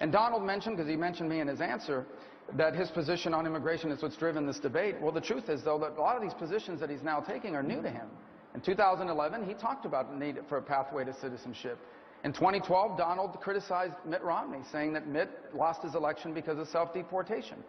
And Donald mentioned, because he mentioned me in his answer, that his position on immigration is what's driven this debate. Well, the truth is, though, that a lot of these positions that he's now taking are new to him. In 2011, he talked about the need for a pathway to citizenship. In 2012, Donald criticized Mitt Romney, saying that Mitt lost his election because of self-deportation.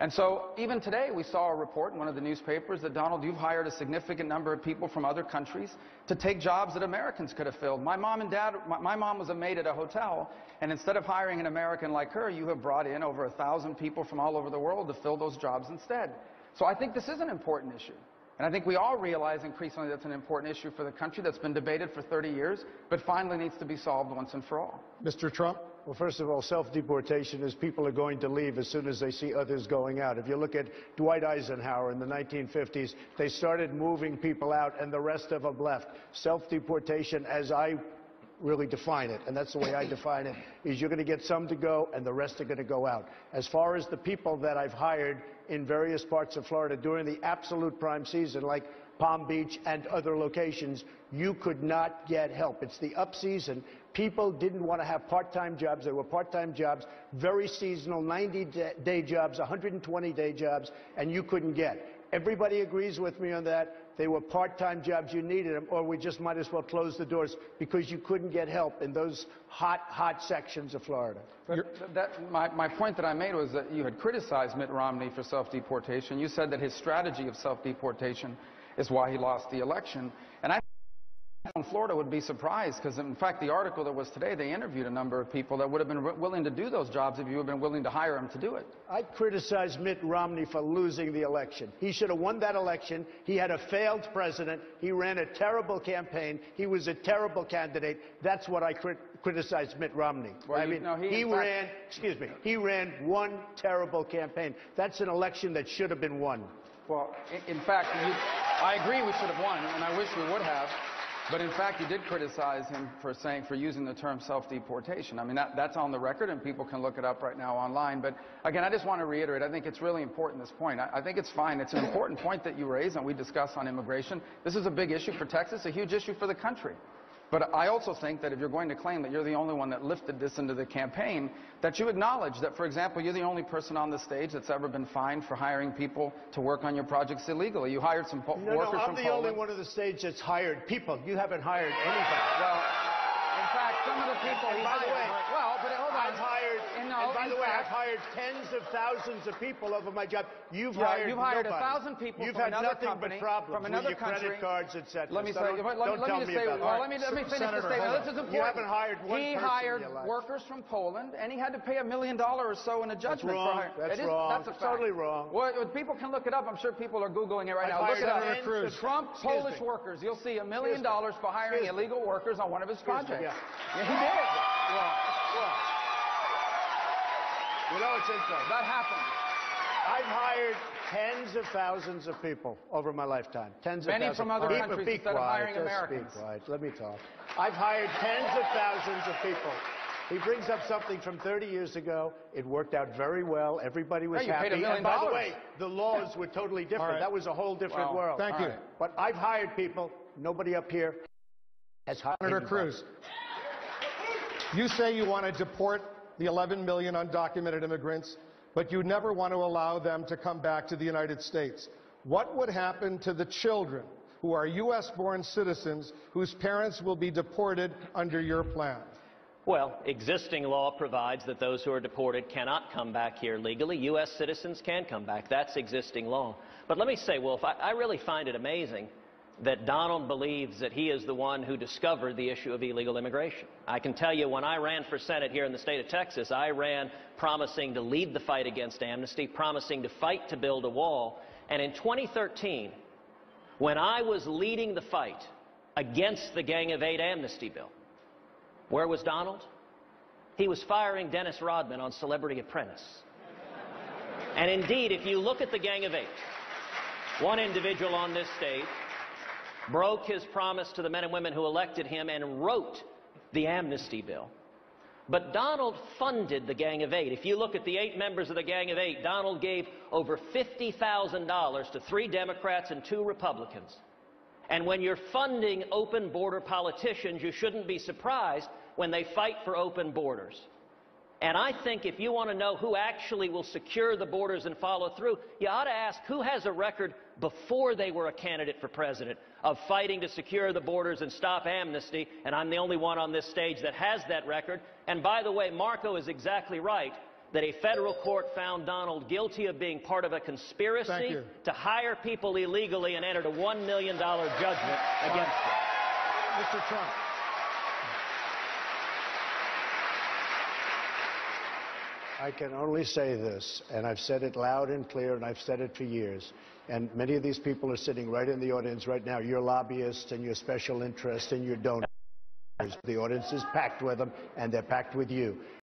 And so even today, we saw a report in one of the newspapers that, Donald, you've hired a significant number of people from other countries to take jobs that Americans could have filled. My mom was a maid at a hotel, and instead of hiring an American like her, you have brought in over 1,000 people from all over the world to fill those jobs instead. So I think this is an important issue. And I think we all realize increasingly that's an important issue for the country that's been debated for 30 years, but finally needs to be solved once and for all. Mr. Trump? Well, first of all, self-deportation is people are going to leave as soon as they see others going out. If you look at Dwight Eisenhower in the 1950s, they started moving people out and the rest of them left. Self-deportation, as I really define it, and that's the way I define it, is you're going to get some to go and the rest are going to go out. As far as the people that I've hired in various parts of Florida during the absolute prime season, like Palm Beach and other locations, you could not get help. It's the up season. People didn't want to have part-time jobs. They were part-time jobs, very seasonal, 90-day jobs, 120-day jobs, and you couldn't get. Everybody agrees with me on that. They were part-time jobs. You needed them, or we just might as well close the doors because you couldn't get help in those hot sections of Florida. My point that I made was that you had criticized Mitt Romney for self-deportation. You said that his strategy of self-deportation is why he lost the election. And I in Florida would be surprised, because in fact the article that was today, they interviewed a number of people that would have been willing to do those jobs if you had been willing to hire them to do it. I criticize Mitt Romney for losing the election. He should have won that election. He had a failed president. He ran a terrible campaign. He was a terrible candidate. That's what I criticize Mitt Romney. Well, I mean, he ran one terrible campaign. That's an election that should have been won. Well, in fact, I agree we should have won, and I wish we would have. But in fact, you did criticize him for using the term self-deportation. I mean, that's on the record, and people can look it up right now online. But again, I just want to reiterate, I think it's really important, this point. I think it's fine. It's an important point that you raise and we discuss on immigration. This is a big issue for Texas, a huge issue for the country. But I also think that if you're going to claim that you're the only one that lifted this into the campaign, that you acknowledge that, for example, you're the only person on the stage that's ever been fined for hiring people to work on your projects illegally. You hired some workers from Poland. I'm the only one on the stage that's hired people. You haven't hired anybody. Well, in fact, some of the people he hired. I've hired tens of thousands of people over my job. You've hired 1,000 people from another company, from another country. Credit cards, etc. Let me say, let me finish the statement. This is important. You haven't hired one person He hired workers from Poland, and he had to pay $1 million or so in a judgment. That's wrong. That's totally wrong. Well, people can look it up. I'm sure people are Googling it right now. Look it up. Trump Polish workers. You'll see $1 million for hiring illegal workers on one of his projects. Yeah, he did. You know, it's interesting. That happened. I've hired tens of thousands of people over my lifetime. Tens of thousands. Many from other countries instead of hiring Americans. Be quiet. Let me talk. I've hired tens of thousands of people. He brings up something from 30 years ago. It worked out very well. Everybody was happy. Paid $1 million. And by the way, the laws were totally different. That was a whole different world. Thank you. But I've hired people. Nobody up here has hired Senator Cruz, you say you want to deport the 11 million undocumented immigrants, but you never want to allow them to come back to the United States. What would happen to the children who are U.S.-born citizens whose parents will be deported under your plan? Well, existing law provides that those who are deported cannot come back here legally. U.S. citizens can come back. That's existing law. But let me say, Wolf, I really find it amazing that Donald believes that he is the one who discovered the issue of illegal immigration. I can tell you, when I ran for Senate here in the state of Texas, I ran promising to lead the fight against amnesty, promising to fight to build a wall. And in 2013, when I was leading the fight against the Gang of Eight amnesty bill, where was Donald? He was firing Dennis Rodman on Celebrity Apprentice. And indeed, if you look at the Gang of Eight, one individual on this stage broke his promise to the men and women who elected him and wrote the amnesty bill. But Donald funded the Gang of Eight. If you look at the 8 members of the Gang of Eight, Donald gave over $50,000 to 3 Democrats and 2 Republicans. And when you're funding open border politicians, you shouldn't be surprised when they fight for open borders. And I think if you want to know who actually will secure the borders and follow through, you ought to ask who has a record before they were a candidate for president of fighting to secure the borders and stop amnesty, and I'm the only one on this stage that has that record. And by the way, Marco is exactly right that a federal court found Donald guilty of being part of a conspiracy to hire people illegally and entered a $1 million judgment against him. Mr. Trump. I can only say this, and I've said it loud and clear, and I've said it for years, and many of these people are sitting right in the audience right now, your lobbyists and your special interests and your donors. The audience is packed with them, and they're packed with you.